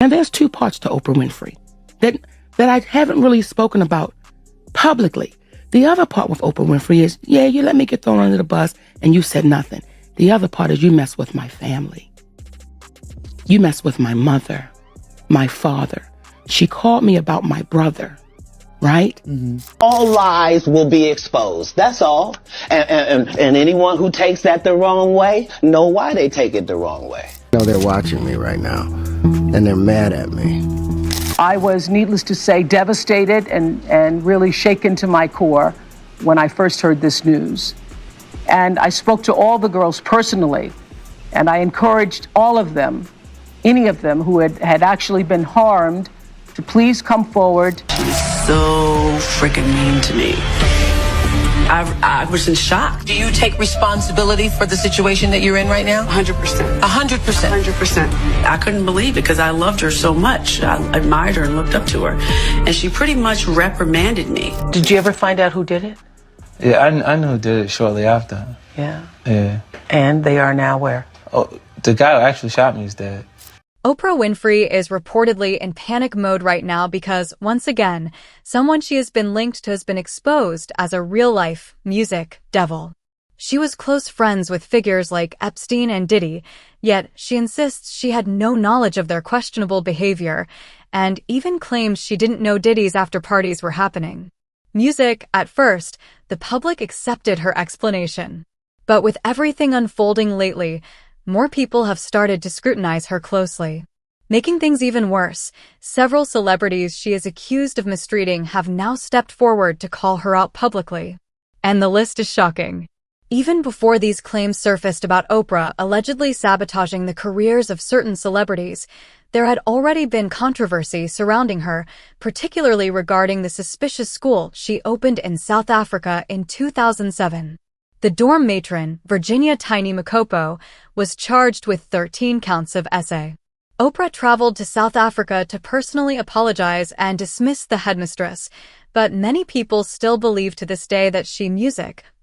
And there's two parts to Oprah Winfrey that I haven't really spoken about publicly. The other part with Oprah Winfrey is, yeah, you let me get thrown under the bus and you said nothing. The other part is you mess with my family. You mess with my mother, my father. She called me about my brother, right? Mm-hmm. All lies will be exposed. That's all. And anyone who takes that the wrong way, know why they take it the wrong way. I know they're watching me right now, and they're mad at me. I was, needless to say, devastated and really shaken to my core when I first heard this news. And I spoke to all the girls personally, and I encouraged all of them, any of them who had actually been harmed, to please come forward. She's so freaking mean to me. I was in shock. Do you take responsibility for the situation that you're in right now? 100%. 100%? 100%. I couldn't believe it because I loved her so much. I admired her and looked up to her. And she pretty much reprimanded me. Did you ever find out who did it? Yeah, I knew who did it shortly after. Yeah? Yeah. And they are now where? Oh, the guy who actually shot me is dead. Oprah Winfrey is reportedly in panic mode right now because, once again, someone she has been linked to has been exposed as a real-life music devil. She was close friends with figures like Epstein and Diddy, yet she insists she had no knowledge of their questionable behavior, and even claims she didn't know Diddy's after parties were happening. Music, at first, the public accepted her explanation. But with everything unfolding lately, more people have started to scrutinize her closely. Making things even worse, several celebrities she is accused of mistreating have now stepped forward to call her out publicly. And the list is shocking. Even before these claims surfaced about Oprah allegedly sabotaging the careers of certain celebrities, there had already been controversy surrounding her, particularly regarding the suspicious school she opened in South Africa in 2007. The dorm matron, Virginia Tiny Makopo, was charged with 13 counts of essay. Oprah traveled to South Africa to personally apologize and dismiss the headmistress, but many people still believe to this day that she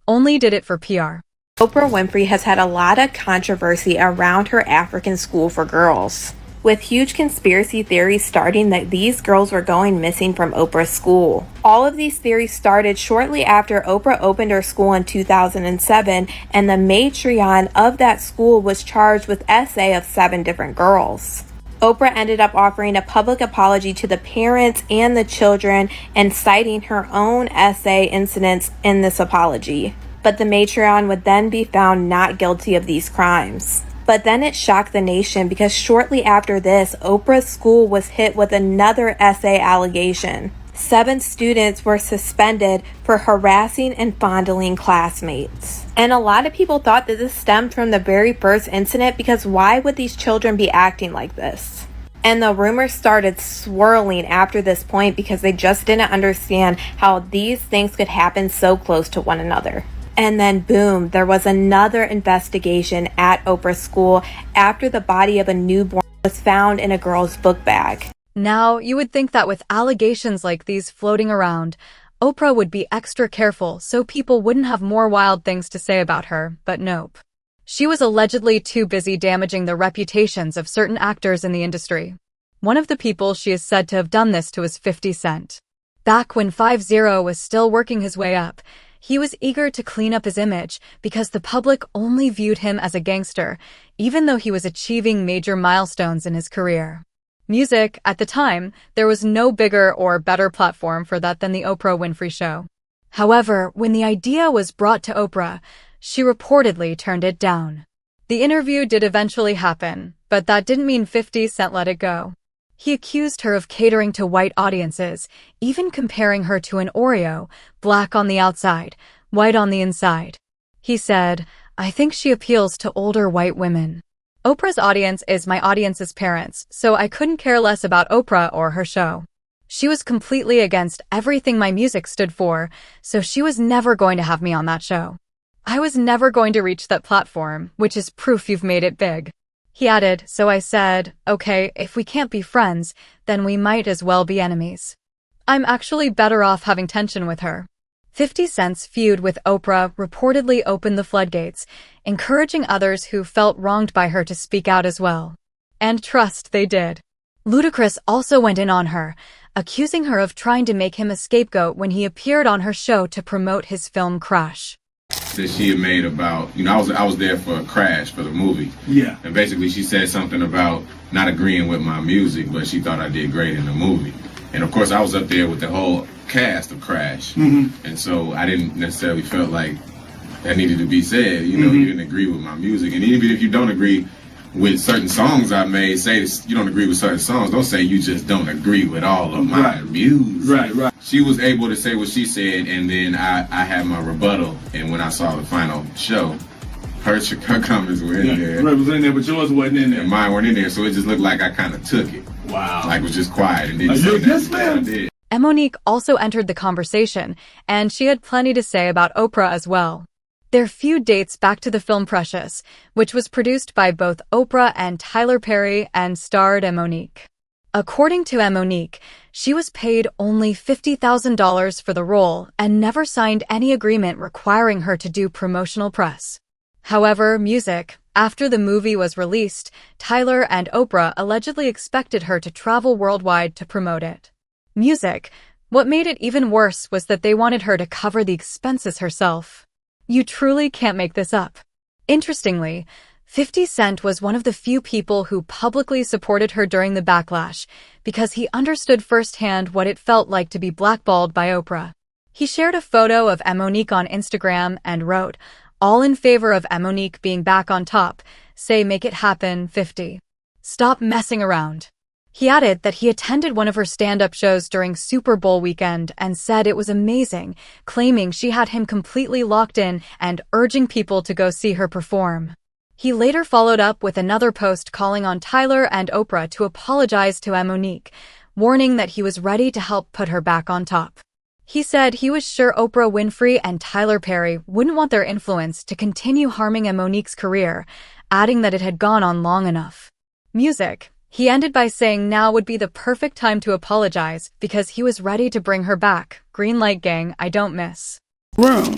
only did it for PR. Oprah Winfrey has had a lot of controversy around her African school for girls, with huge conspiracy theories starting that these girls were going missing from Oprah's school. All of these theories started shortly after Oprah opened her school in 2007, and the matron of that school was charged with essay of 7 different girls. Oprah ended up offering a public apology to the parents and the children and citing her own essay incidents in this apology. But the matron would then be found not guilty of these crimes. But then it shocked the nation because shortly after this, Oprah's school was hit with another essay allegation. 7 students were suspended for harassing and fondling classmates. And a lot of people thought that this stemmed from the very first incident because why would these children be acting like this? And the rumors started swirling after this point because they just didn't understand how these things could happen so close to one another. And then boom, there was another investigation at Oprah's school after the body of a newborn was found in a girl's book bag. Now, you would think that with allegations like these floating around, Oprah would be extra careful so people wouldn't have more wild things to say about her, but nope. She was allegedly too busy damaging the reputations of certain actors in the industry. One of the people she is said to have done this to is 50 Cent. Back when 50 was still working his way up, he was eager to clean up his image because the public only viewed him as a gangster, even though he was achieving major milestones in his career. Music, at the time, there was no bigger or better platform for that than the Oprah Winfrey Show. However, when the idea was brought to Oprah, she reportedly turned it down. The interview did eventually happen, but that didn't mean 50 Cent let it go. He accused her of catering to white audiences, even comparing her to an Oreo, black on the outside, white on the inside. He said, "I think she appeals to older white women." Oprah's audience is my audience's parents, so I couldn't care less about Oprah or her show. She was completely against everything my music stood for, so she was never going to have me on that show. I was never going to reach that platform, which is proof you've made it big. He added, so I said, okay, if we can't be friends, then we might as well be enemies. I'm actually better off having tension with her. 50 Cent's feud with Oprah reportedly opened the floodgates, encouraging others who felt wronged by her to speak out as well. And trust they did. Ludacris also went in on her, accusing her of trying to make him a scapegoat when he appeared on her show to promote his film Crash. That she had made about, I was there for Crash, for the movie. Yeah. And basically she said something about not agreeing with my music, but she thought I did great in the movie. And of course I was up there with the whole cast of Crash. Mm-hmm. And so I didn't necessarily feel like that needed to be said. You didn't agree with my music. And even if you don't agree with certain songs I made, say you don't agree with certain songs, don't say you just don't agree with all of my music. Right. She was able to say what she said, and then I had my rebuttal, and when I saw the final show, her comments were in there. Right, was in there, but yours wasn't in there. And mine weren't in there, so it just looked like I kind of took it. Wow. Like, was just quiet and didn't you're say this nothing. man? I did. Monique also entered the conversation, and she had plenty to say about Oprah as well. Their feud dates back to the film Precious, which was produced by both Oprah and Tyler Perry and starred Monique. According to Monique, she was paid only $50,000 for the role and never signed any agreement requiring her to do promotional press. However, Music, after the movie was released, Tyler and Oprah allegedly expected her to travel worldwide to promote it. Music, what made it even worse was that they wanted her to cover the expenses herself. You truly can't make this up. Interestingly, 50 Cent was one of the few people who publicly supported her during the backlash because he understood firsthand what it felt like to be blackballed by Oprah. He shared a photo of Monique on Instagram and wrote, "All in favor of Monique being back on top. Say make it happen, 50. Stop messing around." He added that he attended one of her stand-up shows during Super Bowl weekend and said it was amazing, claiming she had him completely locked in and urging people to go see her perform. He later followed up with another post calling on Tyler and Oprah to apologize to Monique, warning that he was ready to help put her back on top. He said he was sure Oprah Winfrey and Tyler Perry wouldn't want their influence to continue harming Monique's career, adding that it had gone on long enough. Music. He ended by saying now would be the perfect time to apologize because he was ready to bring her back. Green light gang, I don't miss. Room.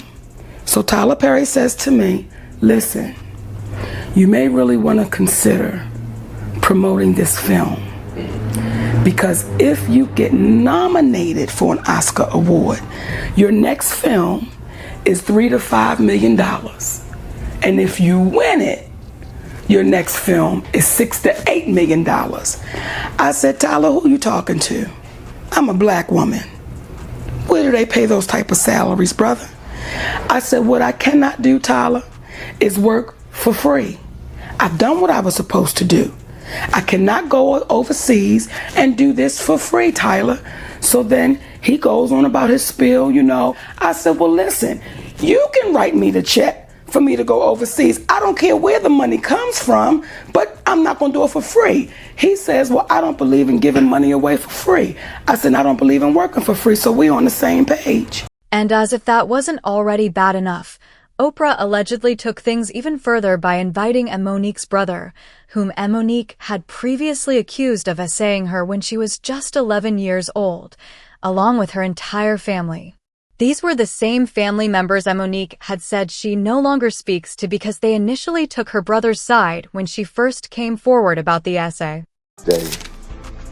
So Tyler Perry says to me, listen, you may really want to consider promoting this film because if you get nominated for an Oscar award, your next film is $3 to $5 million. And if you win it, your next film is $6 to $8 million. I said, Tyler, who you talking to? I'm a black woman. Where do they pay those type of salaries, brother? I said, what I cannot do, Tyler, is work for free. I've done what I was supposed to do. I cannot go overseas and do this for free, Tyler. So then he goes on about his spiel, I said, well, listen, you can write me the check for me to go overseas. I don't care where the money comes from, but I'm not going to do it for free. He says, well, I don't believe in giving money away for free. I said, I don't believe in working for free, so we're on the same page. And as if that wasn't already bad enough, Oprah allegedly took things even further by inviting Monique's brother, whom Monique had previously accused of essaying her when she was just 11 years old, along with her entire family. These were the same family members Monique had said she no longer speaks to because they initially took her brother's side when she first came forward about the essay. Dave,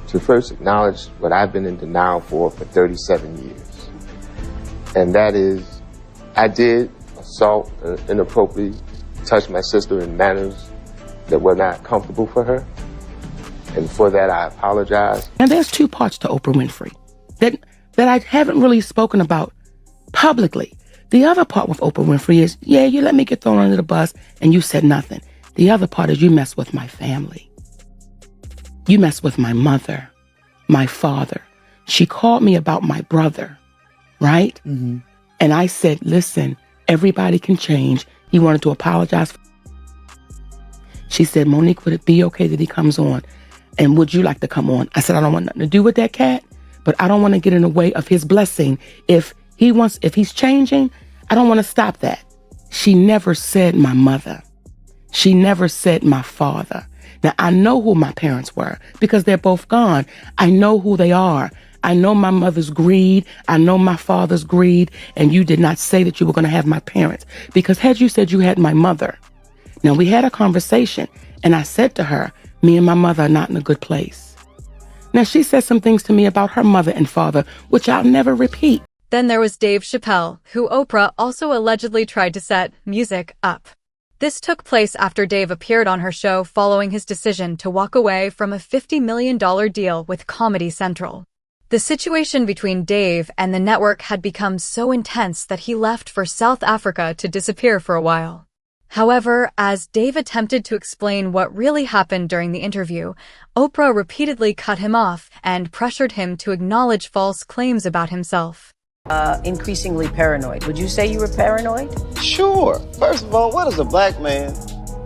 to first acknowledge what I've been in denial for 37 years. And that is, I did assault and inappropriately touch my sister in manners that were not comfortable for her. And for that, I apologize. And there's two parts to Oprah Winfrey that I haven't really spoken about publicly. The other part with Oprah Winfrey is, yeah, you let me get thrown under the bus and you said nothing. The other part is you mess with my family. You mess with my mother, my father. She called me about my brother, right? Mm-hmm. And I said, listen, everybody can change. He wanted to apologize. She said, Monique, would it be okay that he comes on? And would you like to come on? I said, I don't want nothing to do with that cat, but I don't want to get in the way of his blessing. If he's changing, I don't want to stop that. She never said my mother. She never said my father. Now, I know who my parents were because they're both gone. I know who they are. I know my mother's greed. I know my father's greed. And you did not say that you were going to have my parents because had you said you had my mother. Now, we had a conversation and I said to her, me and my mother are not in a good place. Now, she said some things to me about her mother and father, which I'll never repeat. Then there was Dave Chappelle, who Oprah also allegedly tried to set music up. This took place after Dave appeared on her show following his decision to walk away from a $50 million deal with Comedy Central. The situation between Dave and the network had become so intense that he left for South Africa to disappear for a while. However, as Dave attempted to explain what really happened during the interview, Oprah repeatedly cut him off and pressured him to acknowledge false claims about himself. Increasingly paranoid. Would you say you were paranoid? Sure. First of all, what is a black man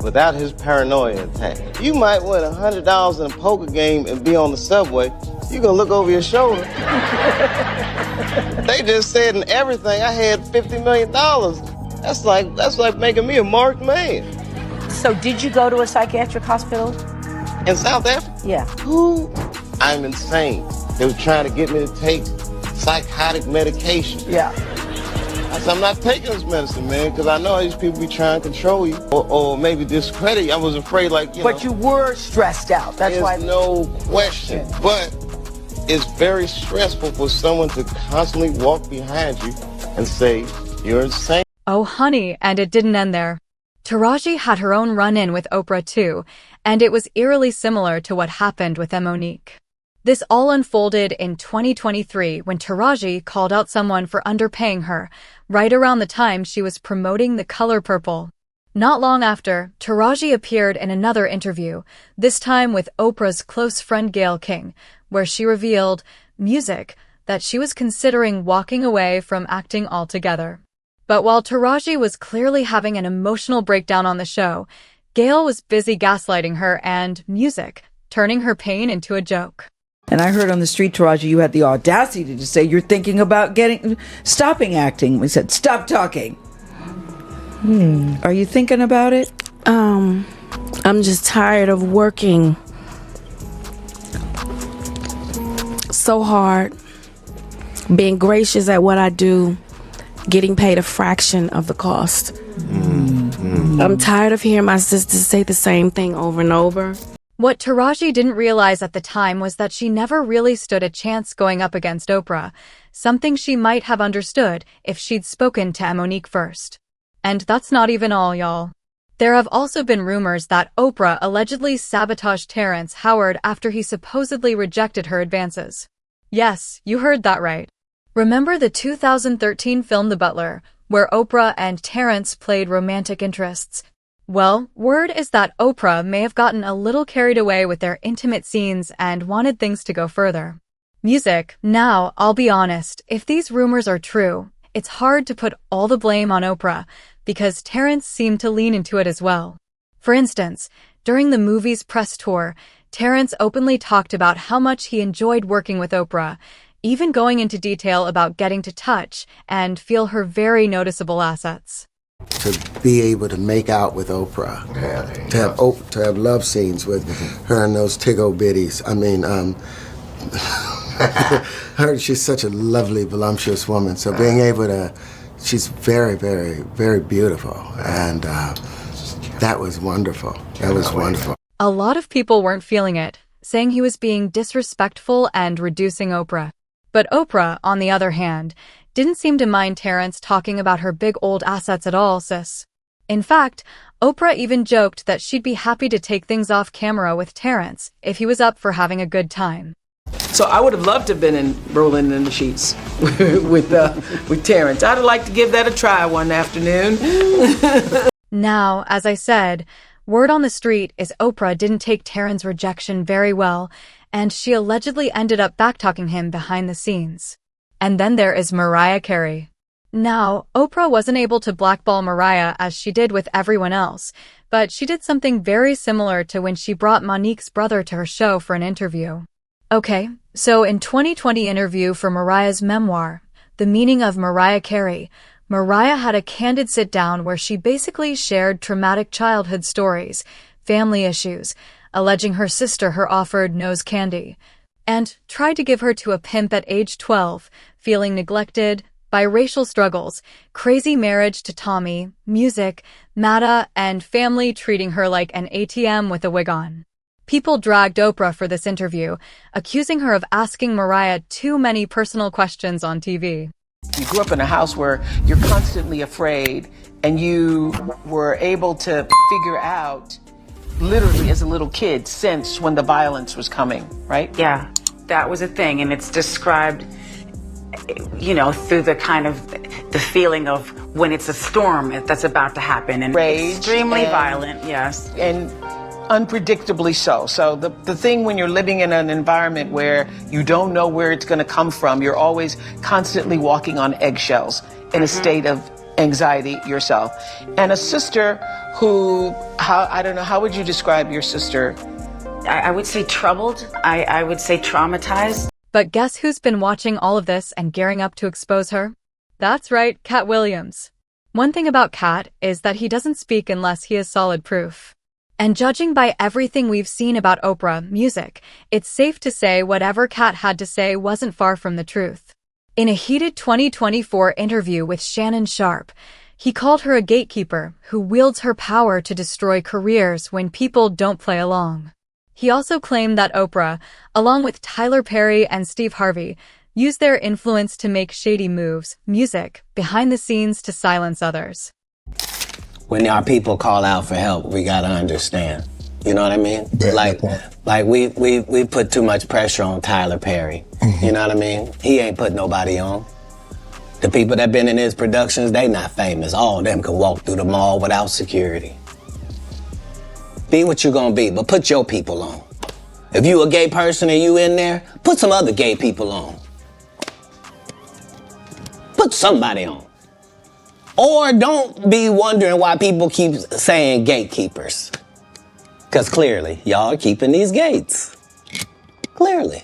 without his paranoia intact? You might win $100 in a poker game and be on the subway. You're gonna look over your shoulder. They just said in everything I had $50 million. That's like making me a marked man. So did you go to a psychiatric hospital? In South Africa? Yeah. Who? I'm insane. They were trying to get me to take psychotic medication. Yeah. I said, I'm not taking this medicine, man, because I know these people be trying to control you or maybe discredit you. I was afraid, like, you know. But you were stressed out. That's why. There's no question. But it's very stressful for someone to constantly walk behind you and say, you're insane. Oh, honey, and it didn't end there. Taraji had her own run-in with Oprah, too, and it was eerily similar to what happened with Monique. This all unfolded in 2023 when Taraji called out someone for underpaying her, right around the time she was promoting the color purple. Not long after, Taraji appeared in another interview, this time with Oprah's close friend Gayle King, where she revealed, music, that she was considering walking away from acting altogether. But while Taraji was clearly having an emotional breakdown on the show, Gayle was busy gaslighting her and music, turning her pain into a joke. And I heard on the street, Taraji, you had the audacity to say you're thinking about stopping acting. We said, stop talking. Are you thinking about it? I'm just tired of working so hard, being gracious at what I do, getting paid a fraction of the cost. I'm tired of hearing my sisters say the same thing over and over. What Taraji didn't realize at the time was that she never really stood a chance going up against Oprah, something she might have understood if she'd spoken to Monique first. And that's not even all, y'all. There have also been rumors that Oprah allegedly sabotaged Terrence Howard after he supposedly rejected her advances. Yes, you heard that right. Remember the 2013 film The Butler, where Oprah and Terrence played romantic interests? Well, word is that Oprah may have gotten a little carried away with their intimate scenes and wanted things to go further. Music. Now, I'll be honest, if these rumors are true, it's hard to put all the blame on Oprah because Terrence seemed to lean into it as well. For instance, during the movie's press tour, Terrence openly talked about how much he enjoyed working with Oprah, even going into detail about getting to touch and feel her very noticeable assets. To be able to make out with Oprah, to have love scenes with her and those tiggo bitties. I mean, she's such a lovely, voluptuous woman. So being able to, she's very, very, very beautiful, and that was wonderful. That was wonderful. A lot of people weren't feeling it, saying he was being disrespectful and reducing Oprah. But Oprah, on the other hand, didn't seem to mind Terrence talking about her big old assets at all, sis. In fact, Oprah even joked that she'd be happy to take things off camera with Terrence if he was up for having a good time. So I would have loved to have been in Rolling in the Sheets with Terrence. I'd have liked to give that a try one afternoon. Now, as I said, word on the street is Oprah didn't take Terrence's rejection very well, and she allegedly ended up backtalking him behind the scenes. And then there is Mariah Carey. Now, Oprah wasn't able to blackball Mariah as she did with everyone else, but she did something very similar to when she brought Monique's brother to her show for an interview. Okay, so in 2020 interview for Mariah's memoir, The Meaning of Mariah Carey, Mariah had a candid sit-down where she basically shared traumatic childhood stories, family issues, alleging her sister her offered nose candy, and tried to give her to a pimp at age 12, feeling neglected, biracial struggles, crazy marriage to Tommy, music, Mata, and family treating her like an ATM with a wig on. People dragged Oprah for this interview, accusing her of asking Mariah too many personal questions on TV. You grew up in a house where you're constantly afraid, and you were able to figure out, literally as a little kid, sense when the violence was coming, right? Yeah, that was a thing, and it's described, you know, through the kind of the feeling of when it's a storm that's about to happen, and rage, extremely and violent, yes. And unpredictably so. So the thing when you're living in an environment where you don't know where it's going to come from, you're always constantly walking on eggshells in a state of anxiety yourself. And a sister who, I don't know, how would you describe your sister? I would say troubled. I would say traumatized. But guess who's been watching all of this and gearing up to expose her? That's right, Cat Williams. One thing about Cat is that he doesn't speak unless he has solid proof. And judging by everything we've seen about Oprah music, it's safe to say whatever Cat had to say wasn't far from the truth. In a heated 2024 interview with Shannon Sharpe, he called her a gatekeeper who wields her power to destroy careers when people don't play along. He also claimed that Oprah, along with Tyler Perry and Steve Harvey, used their influence to make shady moves, music, behind the scenes to silence others. When our people call out for help, we gotta understand. You know what I mean? Like we put too much pressure on Tyler Perry. You know what I mean? He ain't put nobody on. The people that been in his productions, they not famous. All of them can walk through the mall without security. Be what you gonna be, but put your people on. If you a gay person and you in there, put some other gay people on. Put somebody on. Or don't be wondering why people keep saying gatekeepers. Because clearly, y'all are keeping these gates. Clearly.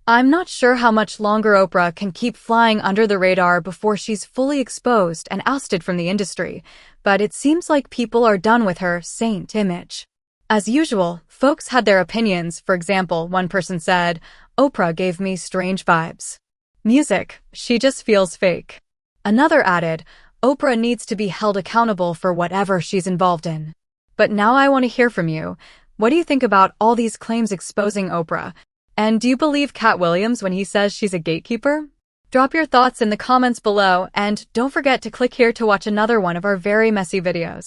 I'm not sure how much longer Oprah can keep flying under the radar before she's fully exposed and ousted from the industry, but it seems like people are done with her saint image. As usual, folks had their opinions. For example, one person said, "Oprah gave me strange vibes. Music, she just feels fake." Another added, "Oprah needs to be held accountable for whatever she's involved in." But now I want to hear from you. What do you think about all these claims exposing Oprah? And do you believe Cat Williams when he says she's a gatekeeper? Drop your thoughts in the comments below, and don't forget to click here to watch another one of our very messy videos.